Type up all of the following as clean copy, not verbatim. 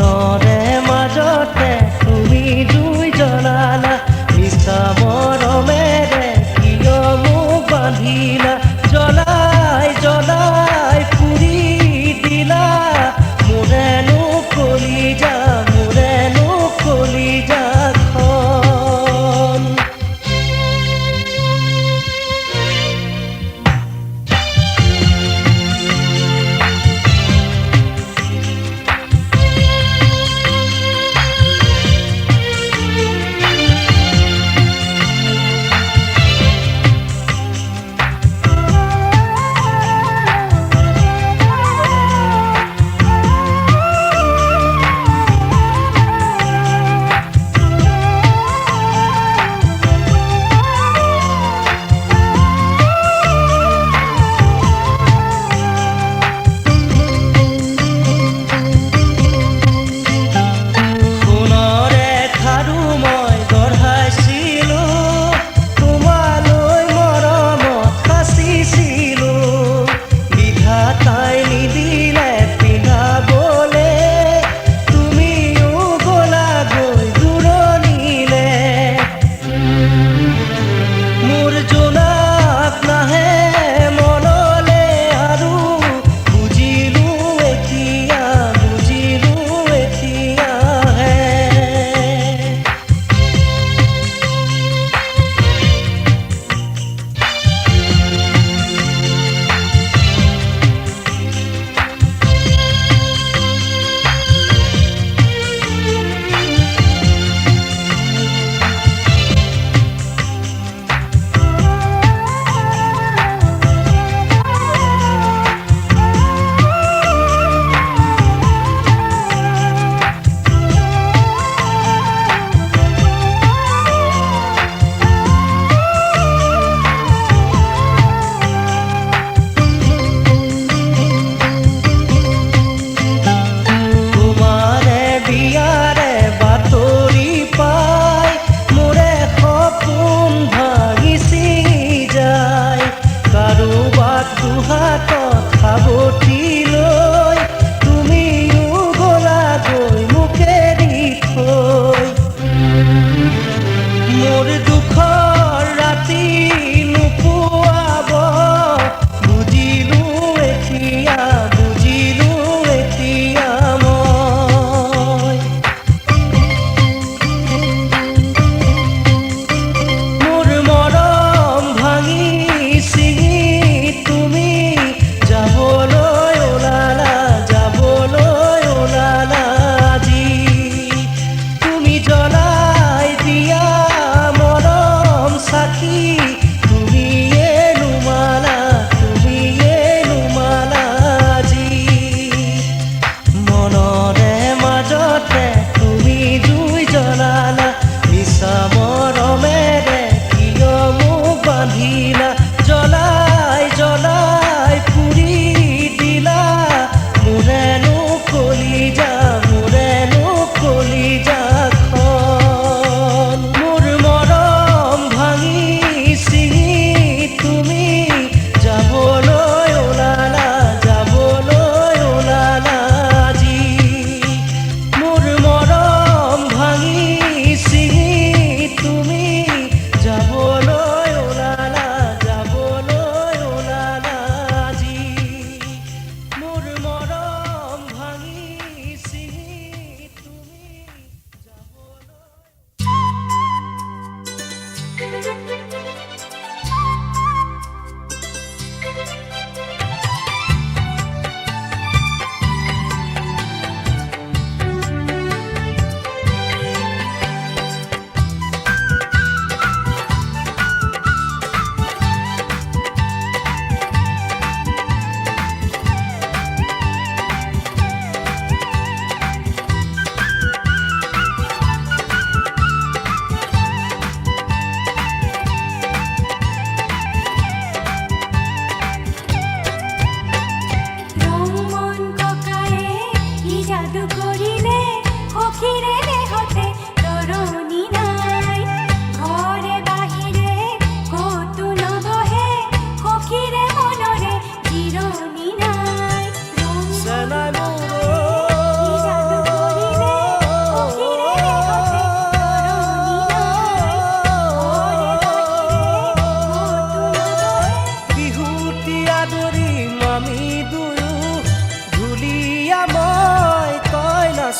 মনৰে মাজতে তুমি জুই জ্বলালা মিছা মৰমেৰে কিয় মোক বান্ধিলা জ্বলাই জ্বলাই পুৰি দিলা মোৰেনো কলিজা কলিজাখন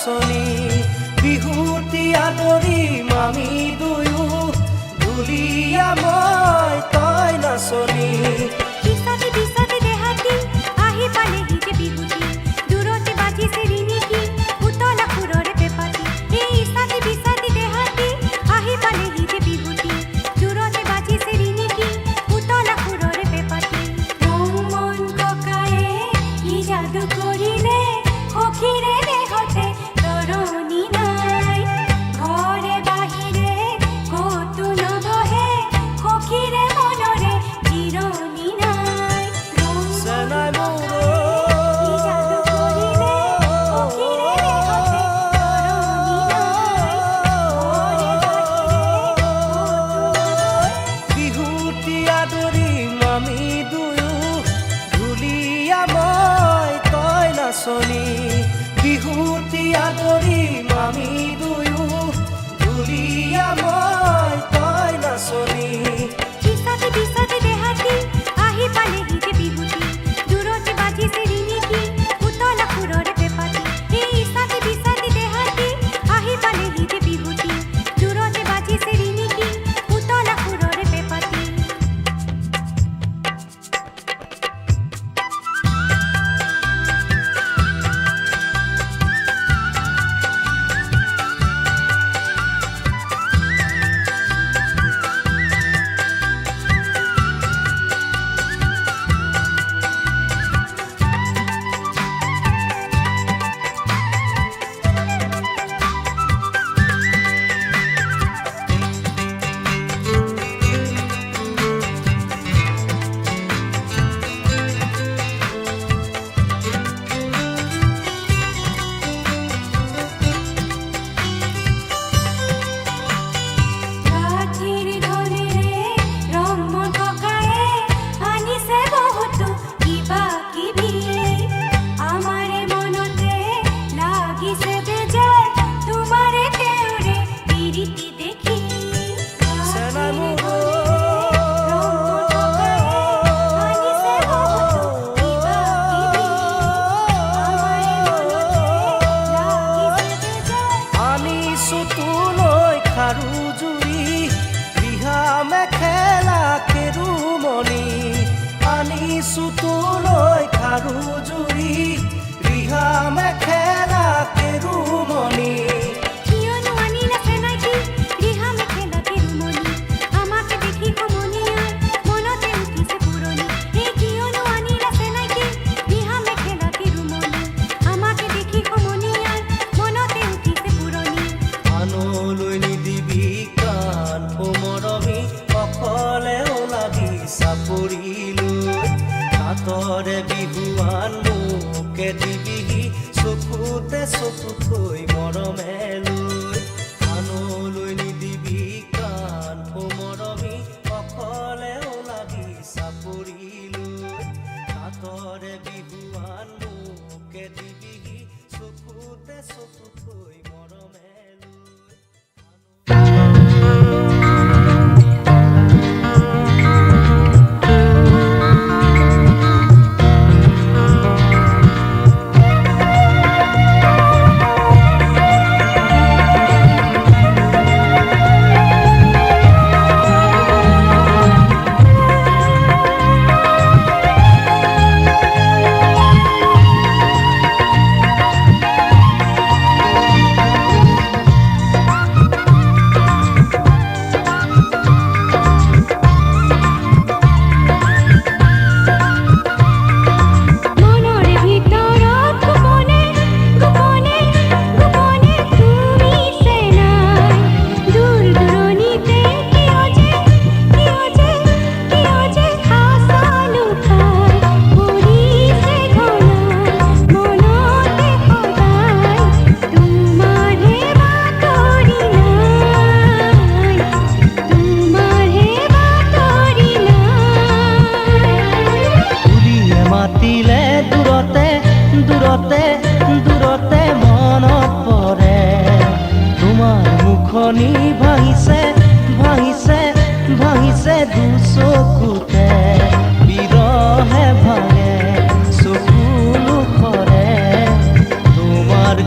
নাচনী বিহুতি আদৰিম আমি দুয়ো ঢুলীয়া মই তই নাচনী পিছতে পিছতে দেহাতি আহি পালেহি যে বিহুতি দূৰতে বাজিছে ৰিণিকি উতলা সুৰৰে পেপাতি এই ইছাতি পিছতে দেহাতি আহি পালেহি যে বিহুতি দূৰতে বাজিছে ৰিণিকি উতলা সুৰৰে পেপাতি মন ককায়ে কি যাদু কৰিলে সখীৰে দেহতে তৰণি নাই ঘৰে বাহিৰে কতো নবহে সখীৰে মনৰে জিৰণি নাই চেনাই মোৰ কি যাদু কৰিলে সখীৰে দেহতে তৰণি নাই ঘৰে বাহিৰে বিহুতি আদৰিম আমি দুয়ো ঢুলীয়া মই তই নাচনী বিহুতি আদৰিম আমি দুয়ো ঢুলীয়া মই তই নাচনী পিছতে পিছতে দেহাতি আহি পালেহি যে বিহুতি দূৰতে বাজিছে ৰিণিকি উতলা সুৰৰে পেপাতি এই ইছাতি পিছতে দেহাতি আহি পালেহি যে বিহুতি দূৰতে বাজিছে ৰিণিকি উতলা সুৰৰে পেপাতি কাঠিৰ ঢোলেৰে ৰমন ককায়ে আনিছে বহুতো কিবা কিবি আমাৰে মনতে লাগিছে বেজাৰ তোমাৰে তেওঁৰে পিৰিতি দেখি চেনাই মোৰ আনিছে বহুতো কিবা কিবি আমাৰে মনতে লাগিছে বেজাৰ আনিছো তোলৈ খাৰু জুৰি ৰিহা মেখেলা কেৰুমণি আনিছো তোলৈ খাৰু জুৰি ৰিহা মেখেলা কেৰুমণি কিয়নো আনিলা চেনাইকি ৰিহা মেখেলা কেৰুমণি আমাকে দেখি সমনীয়াৰ মনতে উঠিছে পুৰণি এই কিয়নো আনিলা চেনাইকি ৰিহা মেখেলা কেৰুমণি আমাকে দেখি সমনীয়াৰ মনতে উঠিছে পুৰণি আনলৈ নিদিবি কাণ মৰমী অকলে ওলাবি চাপৰিলৈ হাতৰে বিহুৱান মোকে দিবিহি চকুতে চকু থৈ মৰমেলৈ আনলৈ নিদিবি কাণ মৰমী অকলে ওলাবি চাপৰিলৈ হাতৰে বিহুৱান মোকে দিবিহি চকুতে চকু থৈ মৰমেলৈ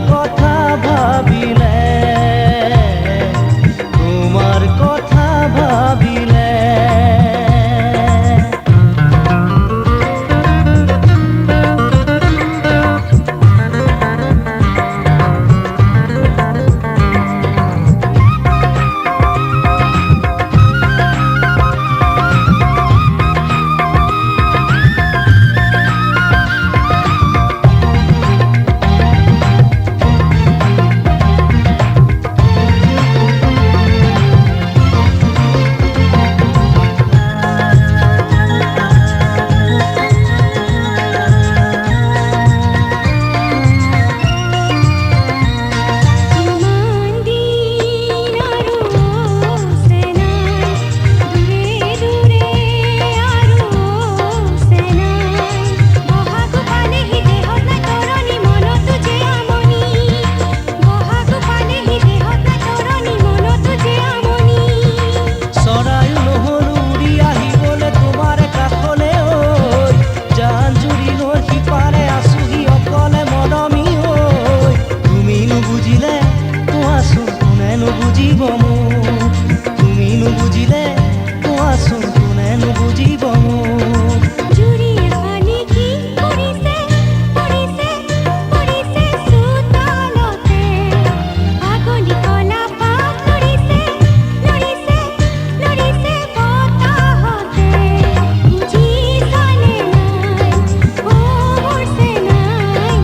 কথা নুবুজিলে কোৱাচোন কোনে নুবুজিব মোক তুমি নুবুজিলে কোৱাচোন কোনে নুবুজিব মোক জুৰিয়ে পানী কি পৰিছে পৰিছে পৰিছে চোতালতে আগলি কলা পাত লৰিছে লৰিছে লৰিছে বতাহতে বুজিছানে নাই অ মৰছে নাই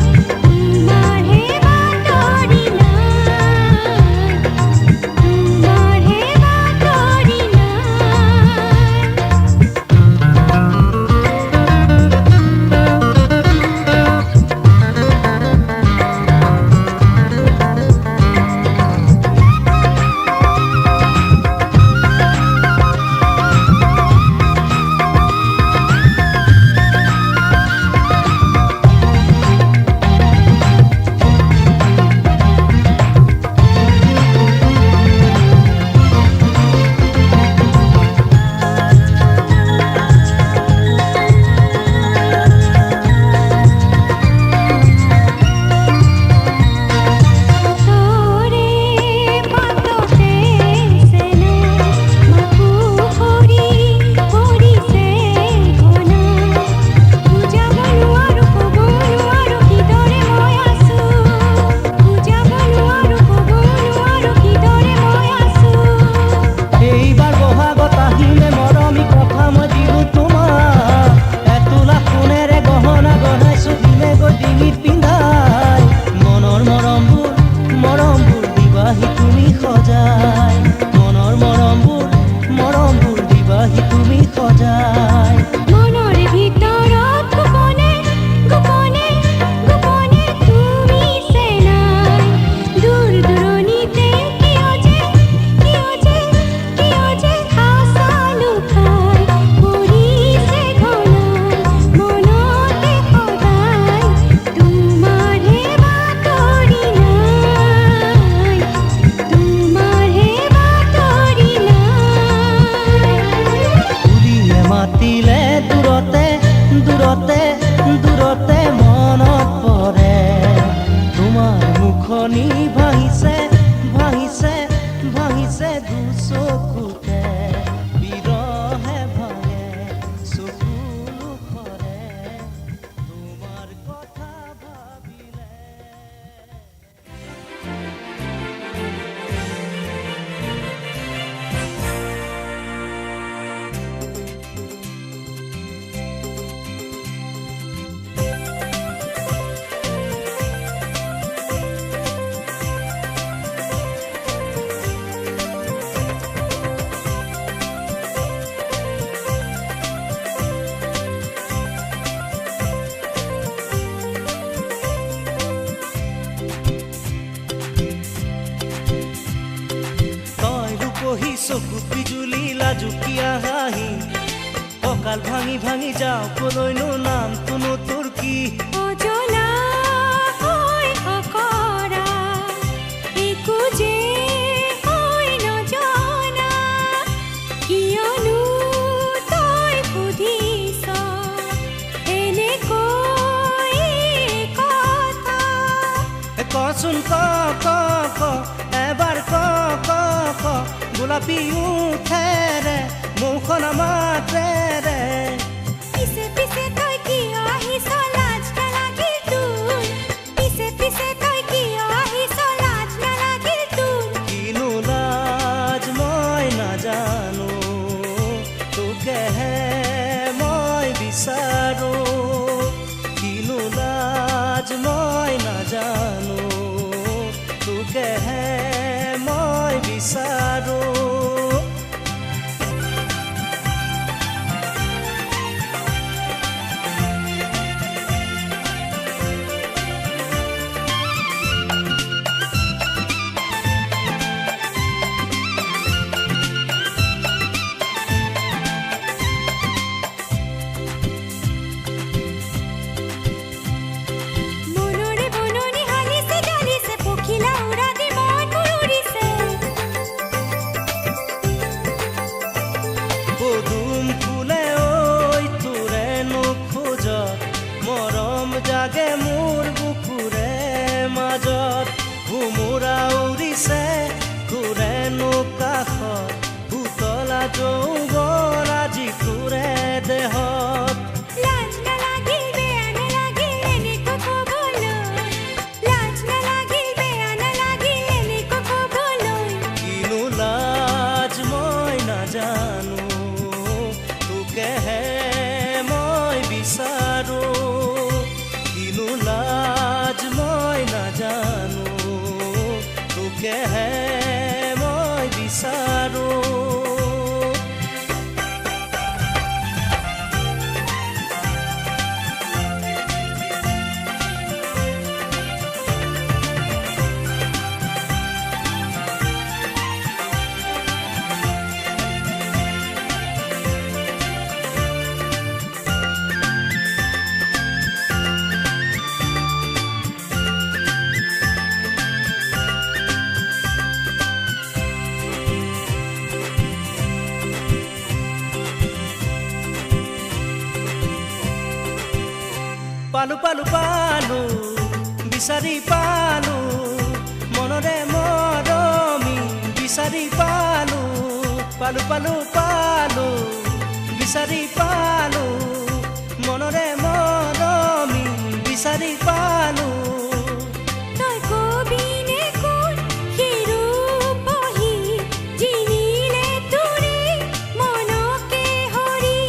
তোমাৰহে বাতৰি নাই তোমাৰহে বাতৰি নাই তৰে পাততে চেনা মাকো কৰি পৰিছে ঘনা বুজাব নোৱাৰো ক'ব নোৱাৰো কিদৰে মই আছো বুজাব নোৱাৰো ক'ব নোৱাৰো কিদৰে মই আছো এইবাৰ বহাগত আহিলে মৰমী কথা মই দিলো তোমাক এতোলা সোণেৰে গহনা গঢ়াইছো দিনে গৈ ডিঙিত পিন্ধাই মনৰ মৰমবোৰ দিবাহি তুমি সজাই মনৰ মৰমবোৰ দিবাহি তুমি সজাই মনৰে ভিতৰত গোপনে গোপনে গোপনে তুমি চেনাই দূৰ দূৰণিতে কিয় যে আশা লুকাই পৰিছে ঘনাই মনতে সদায় তোমাৰহে বাতৰি নাই তোমাৰহে বাতৰি নাই বুলিয়ে মাতিলে দূৰতে দূৰতে দূৰতে মনত পৰে তোমাৰ মুখনি ভাঙিছে ভাঙিছে ভাঙিছে দুচকুতে বিৰহে ভাঙে চকু মুখৰে তোমাৰ কথা ভাবিলে তই ৰূপহী চকু বিজুলী লাজুকীয়া হাঁহি কঁকাল ভাঙি ভাঙি যাওঁ কলৈনো নামটোনো তোৰ কি অজলা হৈ অকৰা একো যে হৈ নজনা কিয়নো তই সুধিছ এনেকৈ কথা কচোন ক এবাৰ ক গোলাপী উঠেৰে মুখন মাতেৰে পিছে পিছে তই কিয় আহিছ লাজ নালাগিল তোৰ পিছে পিছে তই কিয় আহিছ লাজ নালাগিল তোৰ কিনো লাজ মই নাজানো তোকেহে মই বিচাৰো কিনো লাজ মই নাজানো তোকেহে মই বিচাৰো মনৰে বননি হালিছে ডালিছে পখিলা উৰা দি মন মোৰ উৰিছে আকাশত উতলা যৌৱন আজি তোৰে দেহত লাজ নালাগিল বেয়া নালাগিল এনেকৈ ক'বলৈ লাজ নালাগিল বেয়া নালাগিল এনেকৈ ক'বলৈ কিনো লাজ মই নাজানো তোকেহে মই বিচাৰো কিনো লাজ মই নাজানো তোকেহে মই বিচাৰো পালো পালো পালো বিচাৰি পালো মনৰে মৰমি বিচাৰি পালো পালো পালো পালো বিচাৰি পালো মনৰে মৰমি বিচাৰি পালো তই কবিনে কোন হিৰূপহী জিনিলে তোৰে মনকে হৰি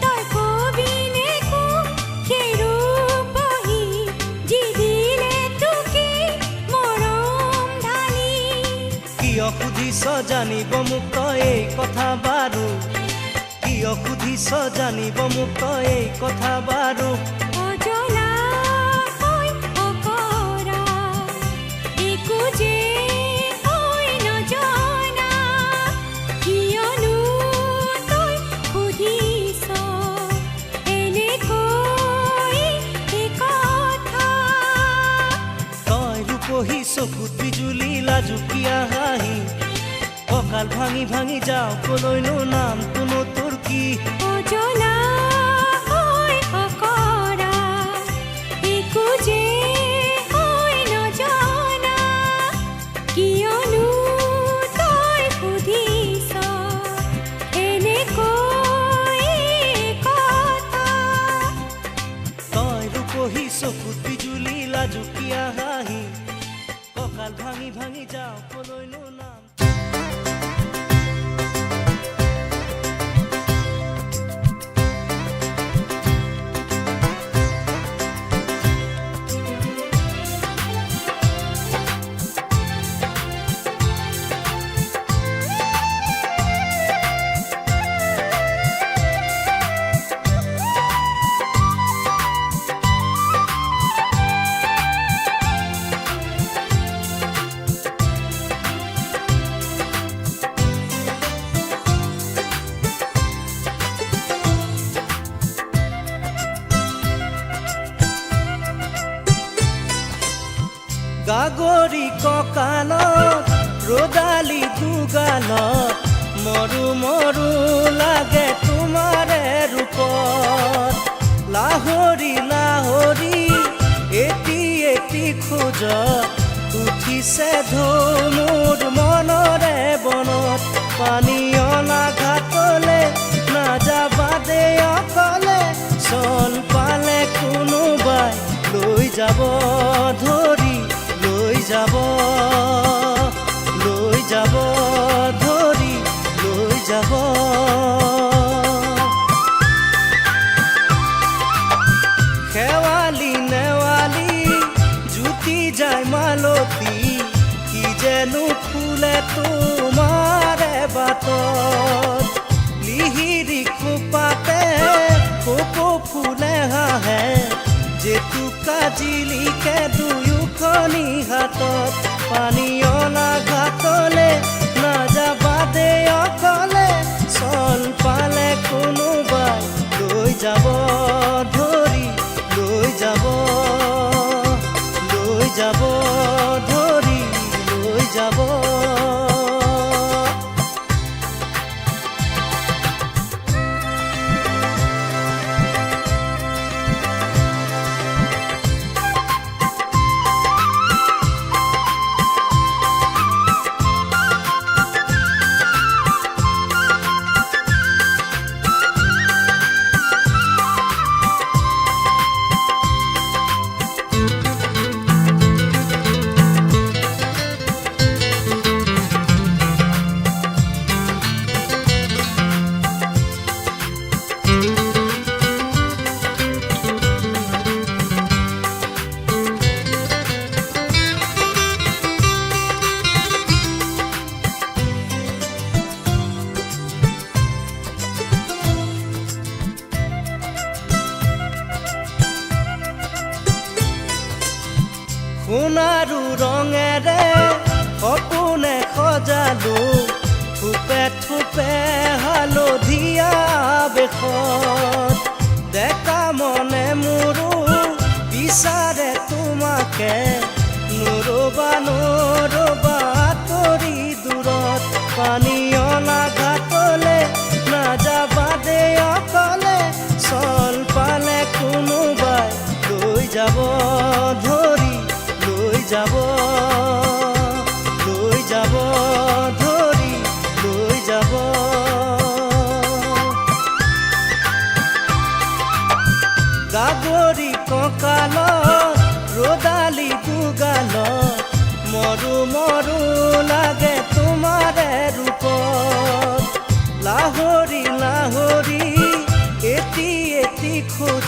তই কবিনে কোন হিৰূপহী জিনিলে তোকে মৰম ঢালি কিয় সুধিছ জানিব মোক তই এই কথা বাৰু কিয় সুধিছ জানিব মোক তই এই কথা বাৰু অজলা হৈ অকৰা একো যে হৈ নজনা কিয়নো তই সুধিছ এনেকৈ এই কথা তই ৰূপহী চকুত বিজুলী লাজুকীয়া হাঁহি কঁকাল ভাঙি ভাঙি যাওঁ কলৈনো নামটোনো তোৰ কি অজলা হৈ অকৰা একো যে হৈ নজনা কিয়নো তই সুধিছ এনেকৈ কথা তই ৰূপহী চকুত বিজুলী লাজুকীয়া হাঁহি কঁকাল ভাঙি ভাঙি যাওঁ কলৈনো নাম গাগৰি কঁকালত ৰদালি দুগালত মৰু মৰু লাগে তোমাৰে ৰূপত লাহৰি লাহৰি এটি এটি খোজত উঠিছে ঢৌ মোৰ মনৰে বনত পানী অনা ঘাটলে নাযাবা দে অকলে চল পালে কোনোবাই লৈ যাব ধৰি লৈ যাব ধৰি লৈ যাব শেৱালি নেৱালি জুতি যায় মালতী কি যেনো ফুলে তোমাৰে বাটত লিহিৰি খোপাতে কপৌ ফুলে হাঁহে জেতুকা জিলিকে দুয়োখনি হাতত পানী অনা ঘাটলে নাযাবা দে অকলে চল পালে কোনোবাই লৈ যাব ধৰি লৈ যাব ধৰি লৈ যাব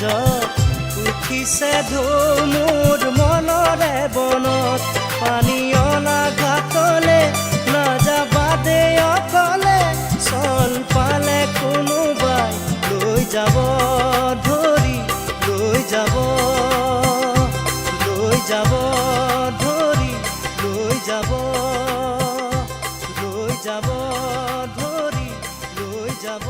মাজত উঠিছে ঢৌ মোৰ মনৰে বনত পানী অনা ঘাটলে নাযাবা দে অকলে চল পালে কোনোবাই লৈ যাব ধৰি লৈ যাব ধৰি লৈ যাব ধৰি লৈ যাব ধৰি লৈ যাব।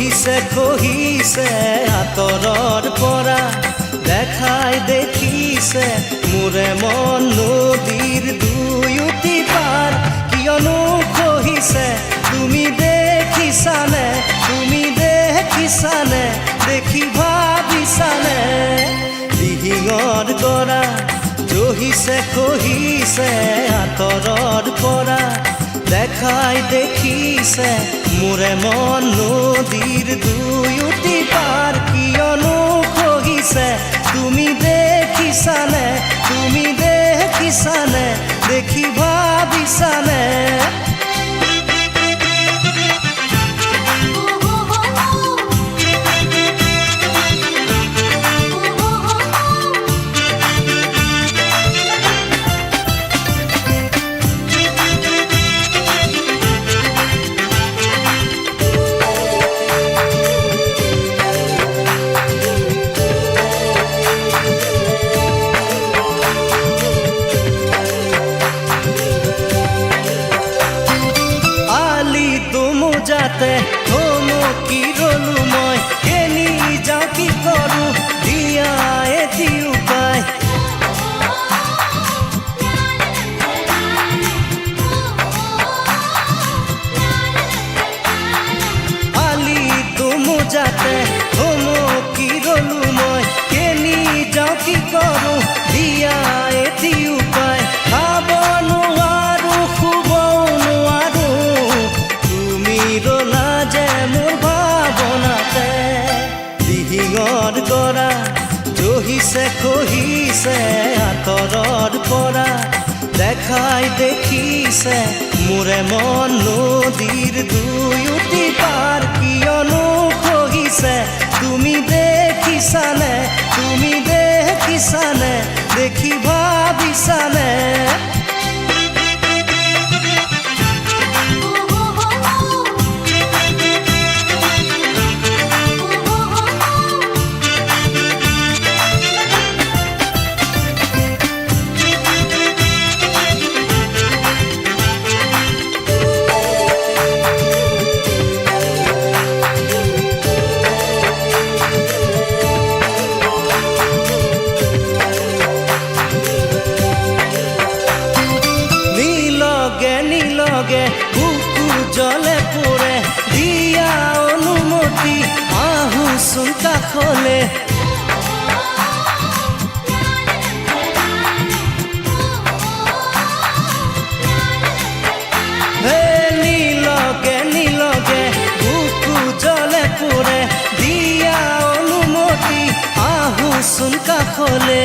খহিছে আঁতৰৰ পৰা দেখাই দেখিছে মোৰে মন নদীৰ দুয়োটি পাৰ কিয়নো খহিছে তুমি দেখিছানে দেখি ভাবিছানে দিহিঙৰ গৰা জহিছে খহিছে আঁতৰৰ পৰা দেখাই দেখিছে মোৰে মন নদীৰ দুয়োটি পাৰ কিয়নো খহিছে তুমি দেখিছানে দেখি ভাবিছানে যাতে থমকি ৰলো মই কেনি যাওঁ কি কৰোঁ দিয়া এটি উপায় আলি তুমো যাতে থমকি ৰলো মই কেনি যাওঁ কি কৰোঁ দিয়া এটি উপায় খাব নোৱাৰো শুব নোৱাৰো ৰলা যে মোৰ ভাৱনাতে দিহিঙৰ গৰা জহিছে খহিছে আঁতৰৰ পৰা দেখাই দেখিছে মোৰে মন নদীৰ দুয়োটি পাৰ কিয়নো খহিছে তুমি দেখিছানে দেখি ভাবিছানে নিলগে বুকু জলে পৰে দিয়া অনুমতি আহোচোন কাষলে নিলগে বুকু জলে পৰে দিয়া অনুমতি আহোচোন কাষলে